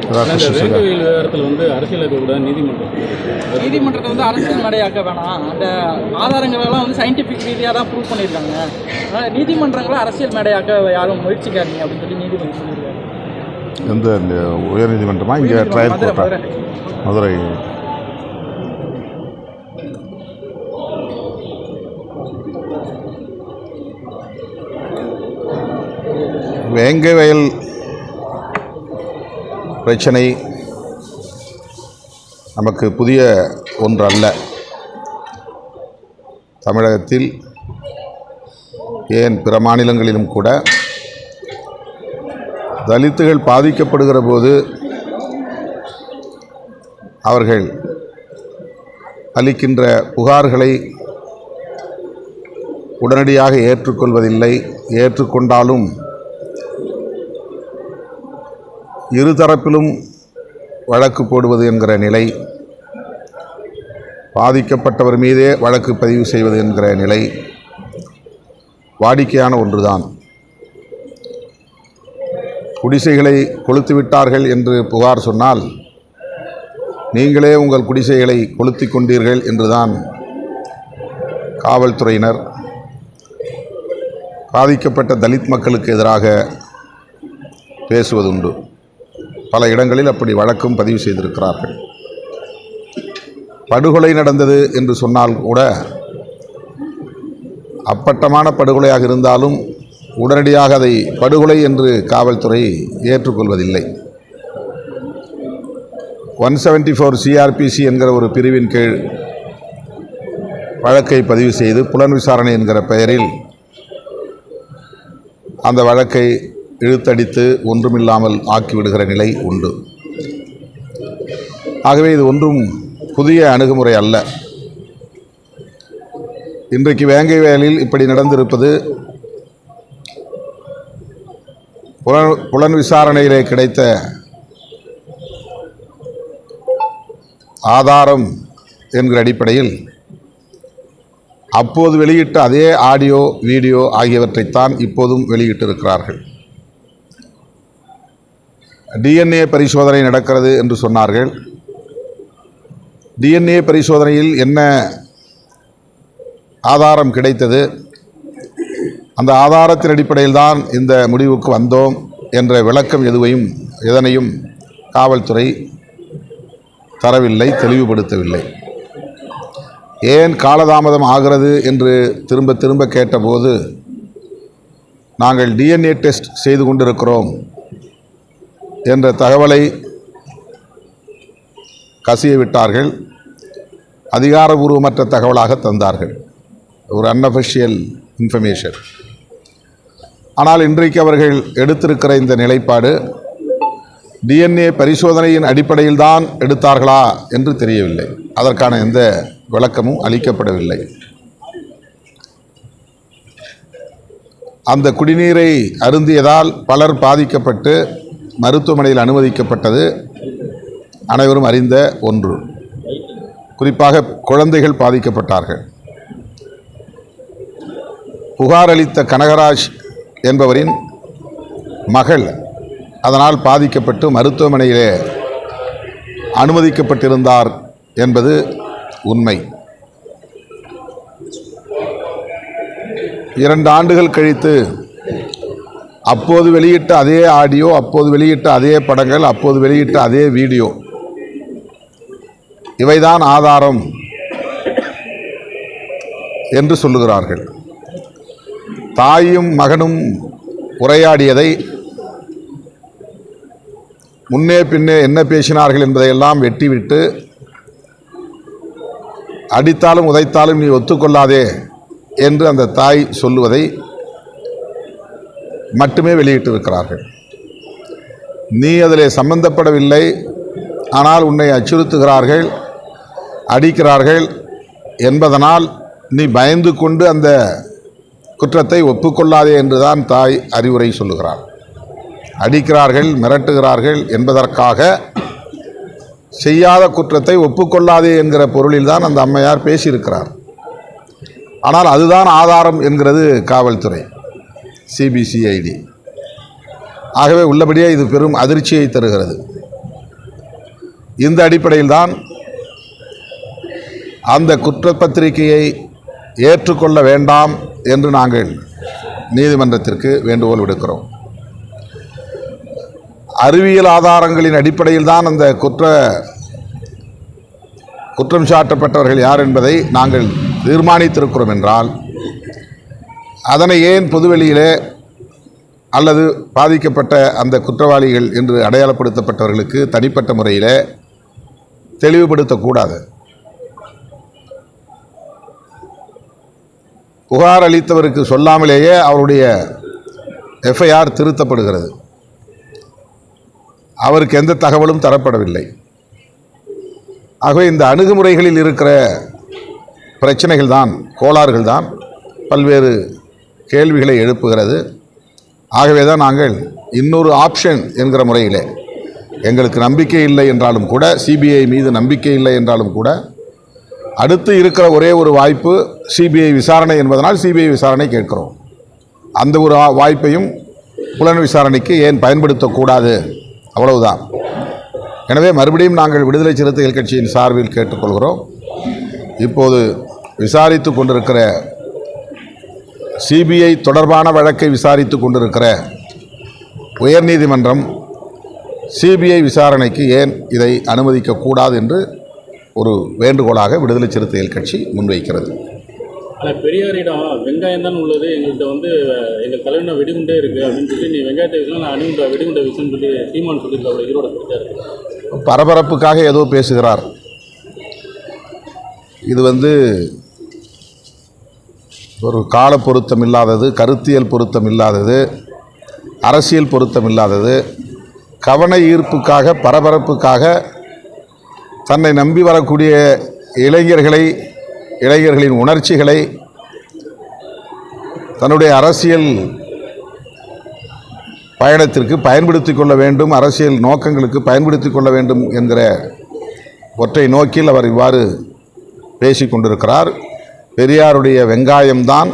விவகாரத்தில் அரசியலுக்கு கூட நீதிமன்றத்தை அரசியல் மேடையாக்க வேணாம், அந்த ஆதாரங்களெல்லாம் சயின்டிஃபிக் ரீதியாக தான் ப்ரூவ் பண்ணியிருக்காங்க, அதனால் நீதிமன்றங்களை அரசியல் மேடையாக்க யாரும் முயற்சிக்காதீங்க அப்படின்னு சொல்லி நீதிபதி சொல்லியிருக்காங்க. எந்த உயர்நீதிமன்றமா இங்கே ட்ரையல் கோர்ட்டா? மதுரை. வேங்கை வயல் பிரச்சனை நமக்கு புதிய ஒன்றல்ல. தமிழகத்தில் ஏன் பிற மாநிலங்களிலும் கூட தலித்துகள் பாதிக்கப்படுகிற போது அவர்கள் அளிக்கின்ற புகார்களை உடனடியாக ஏற்றுக்கொள்வதில்லை. ஏற்றுக்கொண்டாலும் இருதரப்பிலும் வழக்கு போடுவது என்கிற நிலை, பாதிக்கப்பட்டவர் மீதே வழக்கு பதிவு செய்வது என்கிற நிலை வாடிக்கையான ஒன்றுதான். குடிசைகளை கொளுத்து விட்டார்கள் என்று புகார் சொன்னால் நீங்களே உங்கள் குடிசைகளை கொளுத்தி கொண்டீர்கள் என்றுதான் காவல்துறையினர் பாதிக்கப்பட்ட தலித் மக்களுக்கு எதிராக பேசுவதுண்டு. பல இடங்களில் அப்படி வழக்கும் பதிவு செய்திருக்கிறார்கள். படுகொலை நடந்தது என்று சொன்னால் கூட அப்பட்டமான படுகொலையாக இருந்தாலும் உடனடியாக அதை படுகொலை என்று காவல்துறை ஏற்றுக்கொள்வதில்லை. 174 CRPC என்கிற ஒரு பிரிவின் கீழ் வழக்கை பதிவு செய்து புலன் விசாரணை என்கிற பெயரில் அந்த வழக்கை இழுத்தடித்து ஒன்றுமில்லாமல் ஆக்கிவிடுகிற நிலை உண்டு. ஆகவே இது ஒன்றும் புதிய அணுகுமுறை அல்ல. இன்றைக்கு வேங்கை வயலில் இப்படி நடந்திருப்பது புலன் விசாரணையிலே கிடைத்த ஆதாரம் என்கிற அடிப்படையில் அப்போது வெளியிட்ட அதே ஆடியோ வீடியோ ஆகியவற்றைத்தான் இப்போதும் வெளியிட்டிருக்கிறார்கள். DNA பரிசோதனை நடக்கிறது என்று சொன்னார்கள். DNA பரிசோதனையில் என்ன ஆதாரம் கிடைத்தது, அந்த ஆதாரத்தின் அடிப்படையில் தான் இந்த முடிவுக்கு வந்தோம் என்ற விளக்கம் எதனையும் காவல்துறை தரவில்லை, தெளிவுபடுத்தவில்லை. ஏன் காலதாமதம் ஆகிறது என்று திரும்ப திரும்ப கேட்டபோது நாங்கள் DNA டெஸ்ட் செய்து கொண்டிருக்கிறோம் என்ற தகவலை கசிய விட்டார்கள். அதிகாரபூர்வமற்ற தகவலாக தந்தார்கள், ஒரு அன்அஃபிஷியல் இன்ஃபர்மேஷன். ஆனால் இன்றைக்கு அவர்கள் எடுத்திருக்கிற இந்த நிலைப்பாடு DNA பரிசோதனையின் அடிப்படையில் தான் எடுத்தார்களா என்று தெரியவில்லை. அதற்கான எந்த விளக்கமும் அளிக்கப்படவில்லை. அந்த குடிநீரை அருந்தியதால் பலர் பாதிக்கப்பட்டு மருத்துவமனையில் அனுமதிக்கப்பட்டது அனைவரும் அறிந்த ஒன்று. குறிப்பாக குழந்தைகள் பாதிக்கப்பட்டார்கள். புகார் அளித்த கனகராஜ் என்பவரின் மகள் அதனால் பாதிக்கப்பட்டு மருத்துவமனையிலே அனுமதிக்கப்பட்டிருந்தார் என்பது உண்மை. 2 ஆண்டுகள் கழித்து அப்போது வெளியிட்ட அதே ஆடியோ, அப்போது வெளியிட்ட அதே படங்கள், அப்போது வெளியிட்ட அதே வீடியோ, இவைதான் ஆதாரம் என்று சொல்லுகிறார்கள். தாயும் மகனும் உரையாடியதை முன்னே பின்னே என்ன பேசினார்கள் என்பதையெல்லாம் வெட்டிவிட்டு அடித்தாலும் உதைத்தாலும் நீ ஒத்துக்கொள்ளாதே என்று அந்த தாய் சொல்லுவதை மட்டுமே வெளியிட்டிருக்கிறார்கள். நீ அதிலே சம்பந்தப்படவில்லை, ஆனால் உன்னை அச்சுறுத்துகிறார்கள், அடிக்கிறார்கள் என்பதனால் நீ பயந்து கொண்டு அந்த குற்றத்தை ஒப்புக்கொள்ளாதே என்றுதான் தாய் அறிவுரை சொல்லுகிறார். அடிக்கிறார்கள், மிரட்டுகிறார்கள் என்பதற்காக செய்யாத குற்றத்தை ஒப்புக்கொள்ளாதே என்கிற பொருளில்தான் அந்த அம்மையார் பேசியிருக்கிறார். ஆனால் அதுதான் ஆதாரம் என்கிறது காவல்துறை, CBCID. ஆகவே உள்ளபடியே இது பெரும் அதிர்ச்சியை தருகிறது. இந்த அடிப்படையில்தான் அந்த குற்றப்பத்திரிகையை ஏற்றுக்கொள்ள வேண்டாம் என்று நாங்கள் நீதிமன்றத்திற்கு வேண்டுகோள் விடுக்கிறோம். அறிவியல் ஆதாரங்களின் அடிப்படையில் தான் அந்த குற்றம் சாட்டப்பட்டவர்கள் யார் என்பதை நாங்கள் தீர்மானித்திருக்கிறோம் என்றால் அதனை ஏன் பொதுவெளியிலே அல்லது பாதிக்கப்பட்ட அந்த குற்றவாளிகள் என்று அடையாளப்படுத்தப்பட்டவர்களுக்கு தனிப்பட்ட முறையில் தெளிவுபடுத்தக்கூடாது? புகார் அளித்தவருக்கு சொல்லாமலேயே அவருடைய எஃப்ஐஆர் திருத்தப்படுகிறது. அவருக்கு எந்த தகவலும் தரப்படவில்லை. ஆகவே இந்த அணுகுமுறைகளில் இருக்கிற பிரச்சனைகள் தான், கோளாறுகள் தான் பல்வேறு கேள்விகளை எழுப்புகிறது. ஆகவே தான் நாங்கள் இன்னொரு ஆப்ஷன் என்கிற முறையில் எங்களுக்கு நம்பிக்கை இல்லை என்றாலும் கூட, சிபிஐ மீது நம்பிக்கை இல்லை என்றாலும் கூட, அடுத்து இருக்கிற ஒரே ஒரு வாய்ப்பு சிபிஐ விசாரணை என்பதனால் சிபிஐ விசாரணை கேட்கிறோம். அந்த ஒரு வாய்ப்பையும் புலன் விசாரணைக்கு ஏன் பயன்படுத்தக்கூடாது? அவ்வளவுதான். எனவே மறுபடியும் நாங்கள் விடுதலை சிறுத்தைகள் கட்சியின் சார்பில் கேட்டுக்கொள்கிறோம். இப்போது விசாரித்து கொண்டிருக்கிற சிபிஐ தொடர்பான வழக்கை விசாரித்து கொண்டிருக்கிற உயர்நீதிமன்றம் சிபிஐ விசாரணைக்கு ஏன் இதை அனுமதிக்கக்கூடாது என்று ஒரு வேண்டுகோளாக விடுதலை சிறுத்தைகள் கட்சி முன்வைக்கிறது. பெரியாரிடம் வெங்காயம் தான் உள்ளது, எங்கள்கிட்ட எங்கள் தலைவன வெடிகுண்டே இருக்குது அப்படின்னு சொல்லி, நீ வெங்காயத்தை விஷயம் நான் அணுகுண்ட வெடிகுண்ட விஷயம்னு சொல்லி சீமான் சொல்லியிருக்க ஈரோட கொடுத்தாரு. பரபரப்புக்காக ஏதோ பேசுகிறார். இது ஒரு கால பொருத்தம் இல்லாதது, கருத்தியல் பொருத்தம் இல்லாதது, அரசியல் பொருத்தம் இல்லாதது. கவன ஈர்ப்புக்காக, பரபரப்புக்காக தன்னை நம்பி வரக்கூடிய இளைஞர்களின் உணர்ச்சிகளை தன்னுடைய அரசியல் பயணத்திற்கு பயன்படுத்தி கொள்ள வேண்டும், அரசியல் நோக்கங்களுக்கு பயன்படுத்தி கொள்ள வேண்டும் என்கிற ஒற்றை நோக்கில் அவர் இவ்வாறு பேசிக் கொண்டிருக்கிறார். பெரியாருடைய வெங்காயம்தான்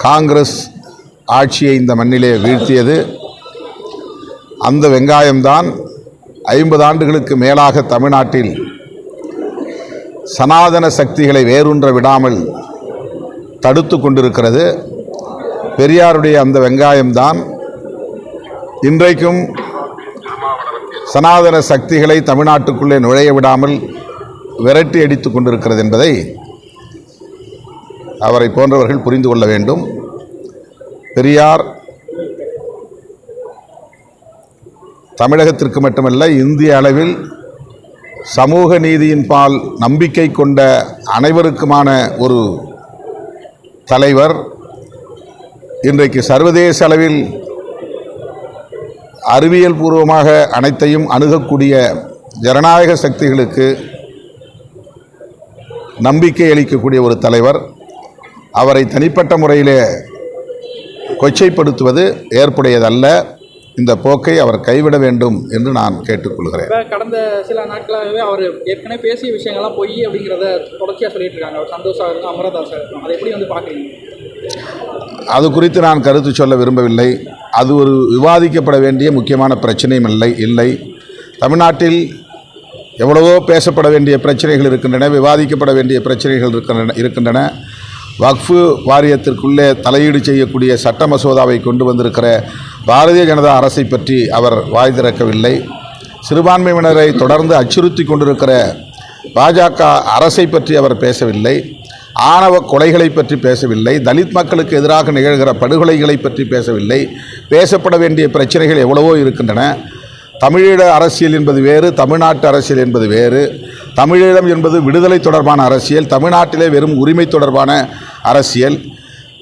காங்கிரஸ் ஆட்சியை இந்த மண்ணிலே வீழ்த்தியது. அந்த வெங்காயம்தான் 50 ஆண்டுகளுக்கு மேலாக தமிழ்நாட்டில் சனாதன சக்திகளை வேரூன்ற விடாமல் தடுத்து கொண்டிருக்கிறது. பெரியாருடைய அந்த வெங்காயம்தான் இன்றைக்கும் சனாதன சக்திகளை தமிழ்நாட்டுக்குள்ளே நுழைய விடாமல் விரட்டி அடித்து கொண்டிருக்கிறது என்பதை அவரை போன்றவர்கள் புரிந்து கொள்ள வேண்டும். பெரியார் தமிழகத்திற்கு மட்டுமல்ல, இந்திய அளவில் சமூக நீதியின் பால் நம்பிக்கை கொண்ட அனைவருக்குமான ஒரு தலைவர். இன்றைக்கு சர்வதேச அளவில் அறிவியல் பூர்வமாக அனைத்தையும் அணுகக்கூடிய ஜனநாயக சக்திகளுக்கு நம்பிக்கை அளிக்கக்கூடிய ஒரு தலைவர். அவரை தனிப்பட்ட முறையிலே கொச்சைப்படுத்துவது ஏற்புடையதல்ல. இந்த போக்கை அவர் கைவிட வேண்டும் என்று நான் கேட்டுக்கொள்கிறேன். கடந்த சில நாட்களாகவே அவர் ஏற்கனவே பேசிய விஷயங்கள்லாம் பொய் அப்படிங்கிறத தொடர்ச்சியாக சொல்லிட்டு இருக்காங்க. அவர் சந்தோஷம் இருக்கும், அமரதாஸ் இருக்கும். அதை எப்படி பார்க்குறீங்க? அது குறித்து நான் கருத்து சொல்ல விரும்பவில்லை. அது ஒரு விவாதிக்கப்பட வேண்டிய முக்கியமான பிரச்சனையும் இல்லை. தமிழ்நாட்டில் எவ்வளவோ பேசப்பட வேண்டிய பிரச்சனைகள் இருக்கின்றன, விவாதிக்கப்பட வேண்டிய பிரச்சனைகள் இருக்கின்றன. வக்ஃபு வாரியத்திற்குள்ளே தலையீடு செய்யக்கூடிய சட்ட மசோதாவை கொண்டு வந்திருக்கிற பாரதிய ஜனதா அரசை பற்றி அவர் வாய் திறக்கவில்லை. சிறுபான்மையினரை தொடர்ந்து அச்சுறுத்தி கொண்டிருக்கிற பாஜக அரசை பற்றி அவர் பேசவில்லை. ஆணவ கொலைகளை பற்றி பேசவில்லை. தலித் மக்களுக்கு எதிராக நிகழ்கிற படுகொலைகளை பற்றி பேசவில்லை. பேசப்பட வேண்டிய பிரச்சனைகள் எவ்வளவோ இருக்கின்றன. தமிழீழ அரசியல் என்பது வேறு, தமிழ்நாட்டு அரசியல் என்பது வேறு. தமிழீழம் என்பது விடுதலை தொடர்பான அரசியல், தமிழ்நாட்டிலே வெறும் உரிமை தொடர்பான அரசியல்.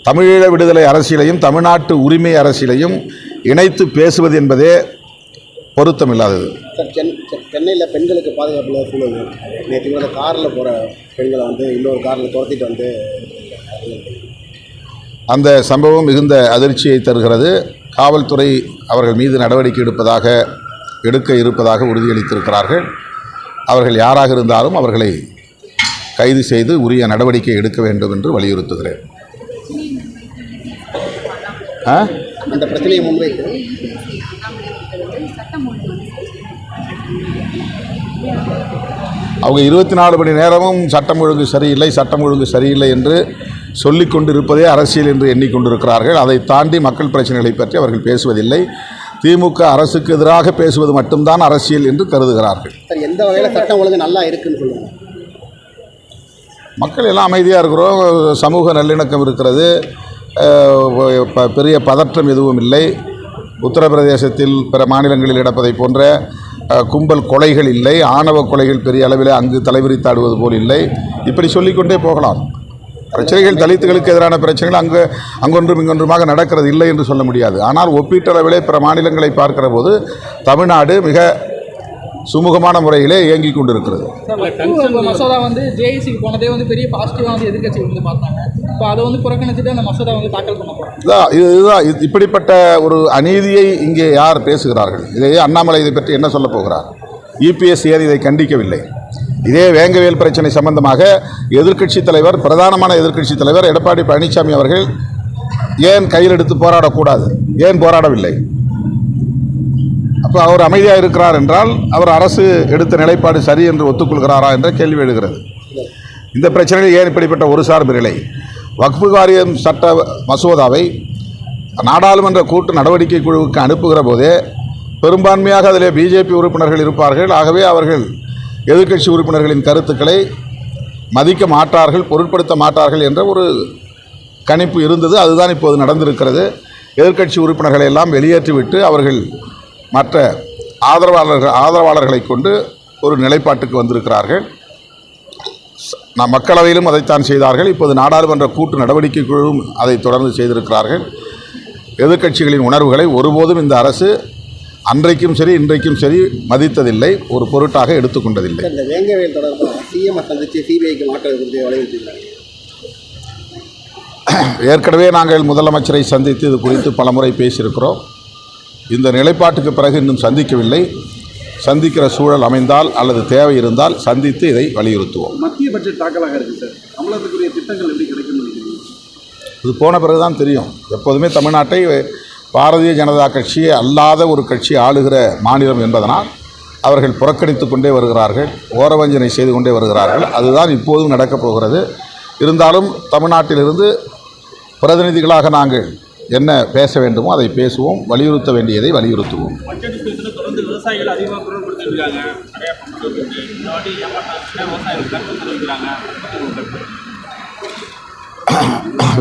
தமிழீழ விடுதலை அரசியலையும் தமிழ்நாட்டு உரிமை அரசியலையும் இணைத்து பேசுவது என்பதே பொருத்தமில்லாதது. சார், சென்னையில் பெண்களுக்கு பாதுகாப்பு சூழல். நேற்று காரில் போகிற பெண்களை இன்னொரு காரில் துரத்திட்டு அந்த சம்பவம் மிகுந்த அதிர்ச்சியை தருகிறது. காவல்துறை அவர்கள் மீது நடவடிக்கை எடுக்க இருப்பதாக உறுதியளித்திருக்கிறார்கள். அவர்கள் யாராக இருந்தாலும் அவர்களை கைது செய்து உரிய நடவடிக்கை எடுக்க வேண்டும் என்று வலியுறுத்துகிறேன். அந்த பிரச்சனையை முன்வைத்து சட்டம் அவங்க 24 மணி நேரமும் சட்டம் ஒழுங்கு சரியில்லை, சட்டம் ஒழுங்கு சரியில்லை என்று சொல்லிக் கொண்டிருப்பதே அரசியல் என்று எண்ணிக்கொண்டிருக்கிறார்கள். அதை தாண்டி மக்கள் பிரச்சனைகளை பற்றி அவர்கள் பேசுவதில்லை. திமுக அரசுக்கு எதிராக பேசுவது மட்டும்தான் அரசியல் என்று கருதுகிறார்கள். சார், எந்த வகையில் சட்டம் ஒழுங்கு நல்லா இருக்குன்னு சொல்லுங்கள். மக்கள் எல்லாம் அமைதியாக இருக்கிறோம், சமூக நல்லிணக்கம் இருக்கிறது, பெரிய பதற்றம் எதுவும் இல்லை. உத்தரப்பிரதேசத்தில் பிற மாநிலங்களில் நடப்பதை போன்ற கும்பல் கொலைகள் இல்லை, ஆணவ கொலைகள் பெரிய அளவில் அங்கு தலைவிரித்தாடுவது போல் இல்லை. இப்படி சொல்லிக்கொண்டே போகலாம். பிரச்சனைகள் தலித்துகளுக்கு எதிரான பிரச்சனைகள் அங்கொன்றும் இங்கொன்றுமாக நடக்கிறது இல்லை என்று சொல்ல முடியாது. ஆனால் ஒப்பீட்டளவிலே பிற மாநிலங்களை பார்க்கிற போது தமிழ்நாடு மிக சுமூகமான முறையிலே இயங்கிக் கொண்டிருக்கிறது. மசோதா வந்து ஜேஐசிக்கு போனதே வந்து பெரிய பாசிட்டிவாக வந்து எதிர்க்கட்சி வந்து பார்த்தாங்க. இப்போ அதை வந்து புறக்கணிச்சுட்டு அந்த மசோதா வந்து தாக்கல் பண்ண போகிறாங்க. இதுதான் இப்படிப்பட்ட ஒரு அநீதியை இங்கே யார் பேசுகிறார்கள்? இதையே அண்ணாமலை இதை பற்றி என்ன சொல்ல போகிறார்? இபிஎஸ் ஏன் இதை கண்டிக்கவில்லை? இதே வேங்கவேல் பிரச்சனை சம்பந்தமாக எதிர்க்கட்சித் தலைவர், பிரதானமான எதிர்க்கட்சித் தலைவர் எடப்பாடி பழனிசாமி அவர்கள் ஏன் கையில் எடுத்து போராடக்கூடாது? ஏன் போராடவில்லை? அப்போ அவர் அமைதியாக இருக்கிறார் என்றால் அவர் அரசு எடுத்த நிலைப்பாடு சரி என்று ஒத்துக்கொள்கிறாரா என்ற கேள்வி எழுகிறது. இந்த பிரச்சனையில் ஏன் இப்படிப்பட்ட ஒரு சார்பு நிலை? வக்ஃபு வாரியம் சட்ட மசோதாவை நாடாளுமன்ற கூட்டு நடவடிக்கை குழுவுக்கு அனுப்புகிற போதே பெரும்பான்மையாக அதிலே பிஜேபி உறுப்பினர்கள் இருப்பார்கள். ஆகவே அவர்கள் எதிர்க்கட்சி உறுப்பினர்களின் கருத்துக்களை மதிக்க மாட்டார்கள், பொருட்படுத்த மாட்டார்கள் என்ற ஒரு கணிப்பு இருந்தது. அதுதான் இப்போது நடந்திருக்கிறது. எதிர்க்கட்சி உறுப்பினர்களை எல்லாம் வெளியேற்றிவிட்டு அவர்கள் மற்ற ஆதரவாளர்களை கொண்டு ஒரு நிலைப்பாட்டுக்கு வந்திருக்கிறார்கள். மக்களவையிலும் அதைத்தான் செய்தார்கள். இப்போது நாடாளுமன்ற கூட்டு நடவடிக்கை குழுவும் அதை தொடர்ந்து செய்திருக்கிறார்கள். எதிர்க்கட்சிகளின் உணர்வுகளை ஒருபோதும் இந்த அரசு அன்றைக்கும் சரி இன்றைக்கும் சரி மதித்ததில்லை, ஒரு பொருட்டாக எடுத்துக்கொண்டதில்லை. இந்த வேங்கவேல் தொடர்பாக சிஎம் சந்தித்து சிபிஐக்கு மாற்றம் குறித்து வலியுறுத்தினார். ஏற்கனவே நாங்கள் முதலமைச்சரை சந்தித்து இது குறித்து பலமுறை பேசியிருக்கிறோம். இந்த நிலைப்பாட்டுக்கு பிறகு இன்னும் சந்திக்கவில்லை. சந்திக்கிற சூழல் அமைந்தால் அல்லது தேவை இருந்தால் சந்தித்து இதை வலியுறுத்துவோம். மத்திய பட்ஜெட் தாக்கலாக இருக்குது சார். தமிழகத்துக்குரிய திட்டங்கள் எப்படி கிடைக்கும் நினைக்கிறீங்க? இது போன பிறகு தான் தெரியும். எப்போதுமே தமிழ்நாட்டை பாரதிய ஜனதா கட்சி அல்லாத ஒரு கட்சி ஆளுகிற மாநிலம் என்பதனால் அவர்கள் புறக்கணித்து கொண்டே வருகிறார்கள், ஓரவஞ்சனை செய்து கொண்டே வருகிறார்கள். அதுதான் இப்போதும் நடக்கப் போகிறது. இருந்தாலும் தமிழ்நாட்டிலிருந்து பிரதிநிதிகளாக நாங்கள் என்ன பேச வேண்டுமோ அதை பேசுவோம், வலியுறுத்த வேண்டியதை வலியுறுத்துவோம். தொடர்ந்து விவசாயிகள் அதிகமாக குரல் கொடுத்துருக்காங்க.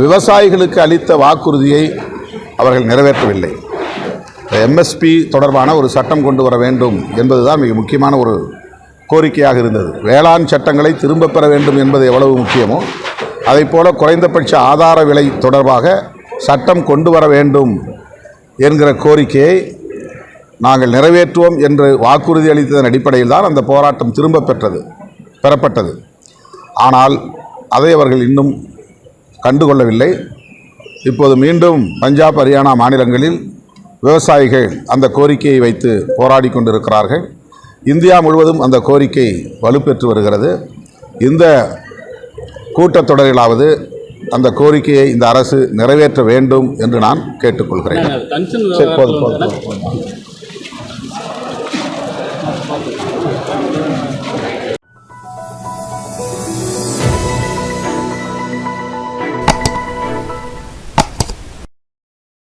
விவசாயிகளுக்கு அளித்த வாக்குறுதியை அவர்கள் நிறைவேற்றவில்லை. எம்எஸ்பி தொடர்பான ஒரு சட்டம் கொண்டு வர வேண்டும் என்பதுதான் மிக முக்கியமான ஒரு கோரிக்கையாக இருந்தது. வேளாண் சட்டங்களை திரும்பப் பெற வேண்டும் என்பது எவ்வளவு முக்கியமோ அதைப்போல குறைந்தபட்ச ஆதார விலை தொடர்பாக சட்டம் கொண்டு வர வேண்டும் என்கிற கோரிக்கையை நாங்கள் நிறைவேற்றுவோம் என்று வாக்குறுதி அளித்ததன் அடிப்படையில் தான் அந்த போராட்டம் பெறப்பட்டது. ஆனால் அதை அவர்கள் இன்னும் கண்டுகொள்ளவில்லை. இப்போது மீண்டும் பஞ்சாப், ஹரியானா மாநிலங்களில் விவசாயிகள் அந்த கோரிக்கையை வைத்து போராடி கொண்டிருக்கிறார்கள். இந்தியா முழுவதும் அந்த கோரிக்கை வலுப்பெற்று வருகிறது. இந்த கூட்டத்தொடரிலாவது அந்த கோரிக்கையை இந்த அரசு நிறைவேற்ற வேண்டும் என்று நான் கேட்டுக்கொள்கிறேன். போதும்.